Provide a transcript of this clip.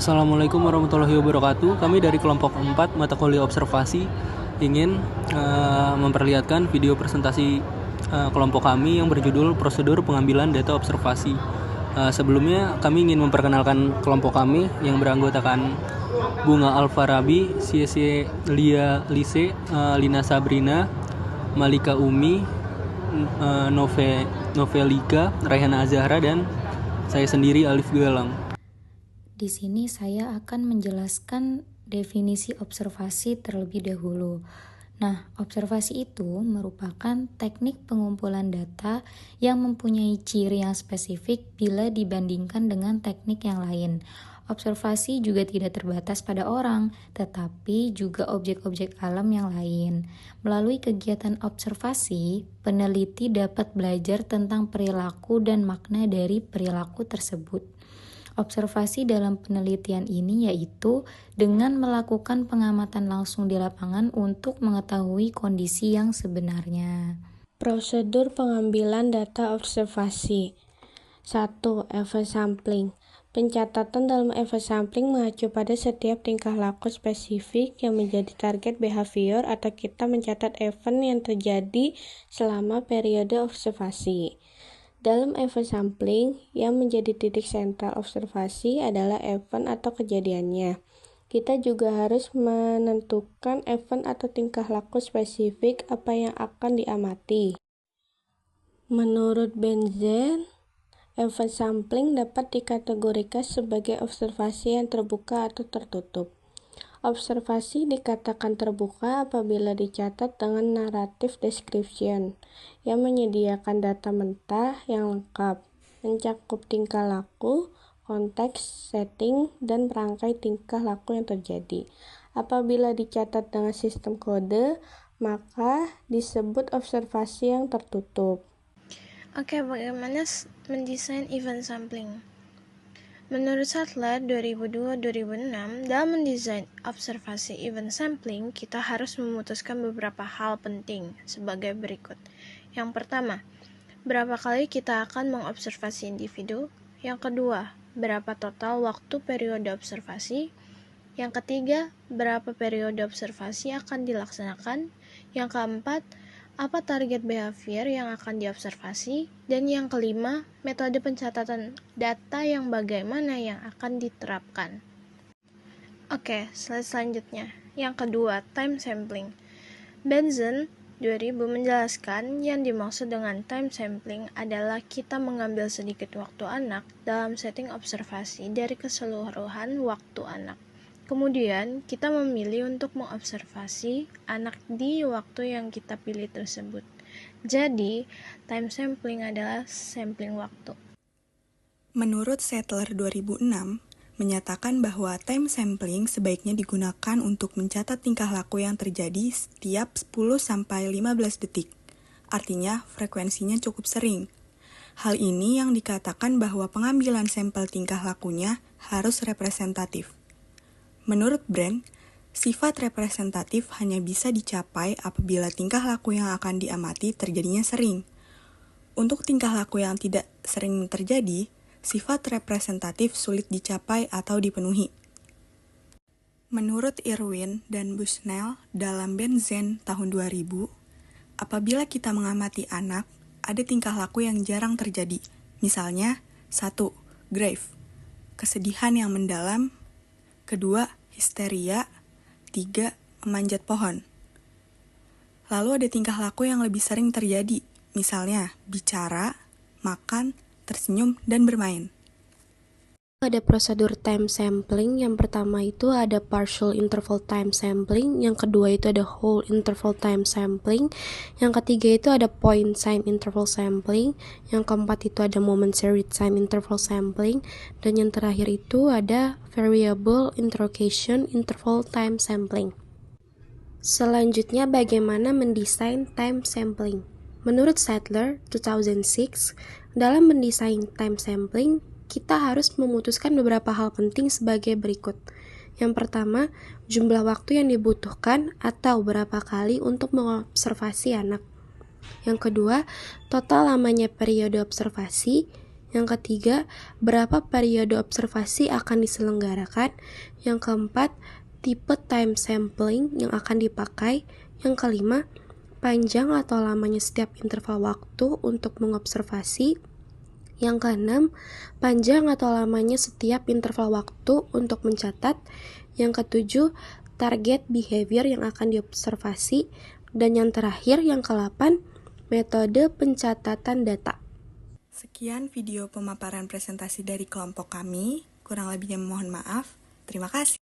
Assalamualaikum warahmatullahi wabarakatuh. Kami dari kelompok 4 mata kuliah observasi ingin memperlihatkan video presentasi kelompok kami yang berjudul Prosedur Pengambilan Data Observasi. Sebelumnya kami ingin memperkenalkan kelompok kami yang beranggotakan Bunga Alfarabi, Siese Lia Lise, Lina Sabrina, Malika Umi, Novelika, Raihana Azahra, dan saya sendiri Alif Galang. Di sini saya akan menjelaskan definisi observasi terlebih dahulu. Nah, observasi itu merupakan teknik pengumpulan data yang mempunyai ciri yang spesifik bila dibandingkan dengan teknik yang lain. Observasi juga tidak terbatas pada orang, tetapi juga objek-objek alam yang lain. Melalui kegiatan observasi, peneliti dapat belajar tentang perilaku dan makna dari perilaku tersebut. Observasi dalam penelitian ini yaitu dengan melakukan pengamatan langsung di lapangan untuk mengetahui kondisi yang sebenarnya. Prosedur pengambilan data observasi. 1. Event sampling. Pencatatan dalam event sampling mengacu pada setiap tingkah laku spesifik yang menjadi target behavior atau kita mencatat event yang terjadi selama periode observasi. Dalam event sampling, yang menjadi titik sentral observasi adalah event atau kejadiannya. Kita juga harus menentukan event atau tingkah laku spesifik apa yang akan diamati. Menurut Benzen, event sampling dapat dikategorikan sebagai observasi yang terbuka atau tertutup. Observasi dikatakan terbuka apabila dicatat dengan narrative description yang menyediakan data mentah yang lengkap, mencakup tingkah laku, konteks, setting, dan perangkai tingkah laku yang terjadi. Apabila dicatat dengan sistem kode, maka disebut observasi yang tertutup. Oke, bagaimana mendesain event sampling? Menurut Sattler 2002-2006, dalam mendesain observasi event sampling, kita harus memutuskan beberapa hal penting sebagai berikut. Yang pertama, berapa kali kita akan mengobservasi individu? Yang kedua, berapa total waktu periode observasi? Yang ketiga, berapa periode observasi akan dilaksanakan? Yang keempat, apa target behavior yang akan diobservasi? Dan yang kelima, metode pencatatan data yang bagaimana yang akan diterapkan. Oke, slide selanjutnya. Yang kedua, time sampling. Benzen 2000 menjelaskan yang dimaksud dengan time sampling adalah kita mengambil sedikit waktu anak dalam setting observasi dari keseluruhan waktu anak. Kemudian, kita memilih untuk mengobservasi anak di waktu yang kita pilih tersebut. Jadi, time sampling adalah sampling waktu. Menurut Sattler 2006, menyatakan bahwa time sampling sebaiknya digunakan untuk mencatat tingkah laku yang terjadi setiap 10-15 detik. Artinya, frekuensinya cukup sering. Hal ini yang dikatakan bahwa pengambilan sampel tingkah lakunya harus representatif. Menurut Brand, sifat representatif hanya bisa dicapai apabila tingkah laku yang akan diamati terjadinya sering. Untuk tingkah laku yang tidak sering terjadi, sifat representatif sulit dicapai atau dipenuhi. Menurut Irwin dan Bushnell dalam Benzen tahun 2000, apabila kita mengamati anak, ada tingkah laku yang jarang terjadi. Misalnya, 1. Grave, kesedihan yang mendalam. 2. Histeria. 3. Memanjat pohon. Lalu ada tingkah laku yang lebih sering terjadi, misalnya bicara, makan, tersenyum, dan bermain. Ada prosedur time sampling. Yang pertama itu ada partial interval time sampling, yang kedua itu ada whole interval time sampling, yang ketiga itu ada point time interval sampling, yang keempat itu ada momentary time interval sampling, dan yang terakhir itu ada variable interrogation interval time sampling. Selanjutnya, bagaimana mendesain time sampling? Menurut Sattler 2006, dalam mendesain time sampling, kita harus memutuskan beberapa hal penting sebagai berikut. Yang pertama, jumlah waktu yang dibutuhkan atau berapa kali untuk mengobservasi anak. Yang kedua, total lamanya periode observasi. Yang ketiga, berapa periode observasi akan diselenggarakan. Yang keempat, tipe time sampling yang akan dipakai. Yang kelima, panjang atau lamanya setiap interval waktu untuk mengobservasi. Yang keenam, panjang atau lamanya setiap interval waktu untuk mencatat. Yang ketujuh, target behavior yang akan diobservasi. Dan yang terakhir, yang ke-8, metode pencatatan data. Sekian video pemaparan presentasi dari kelompok kami. Kurang lebihnya mohon maaf. Terima kasih.